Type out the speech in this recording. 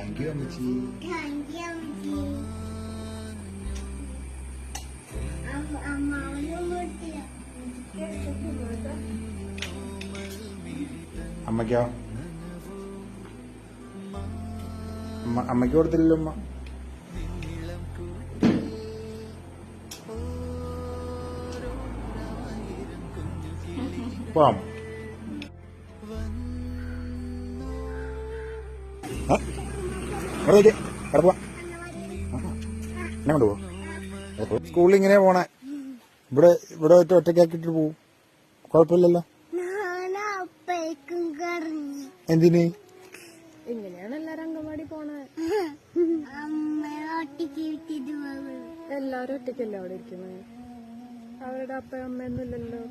Thank you അമ്മച്ചി. അമ്മയ്ക്കോ? അമ്മയ്ക്ക് കൊടുത്തില്ലല്ലോ അമ്മ. പോവാം. എന്നെ കൊണ്ടുപോ. സ്കൂളിൽ ഇങ്ങനെ പോണേ. ഇവിടെ ഒറ്റയ്ക്കാക്കിട്ട് പോവും. കുഴപ്പമില്ലല്ലോ. എന്തിന്? ഇങ്ങനെയാണ് എല്ലാരും അംഗൻവാടി പോണേ. എല്ലാരും ഒറ്റയ്ക്കല്ലേ അവിടെ ഇരിക്കുന്നത്. അവരുടെ അപ്പയും അമ്മയൊന്നും ഇല്ലല്ലോ.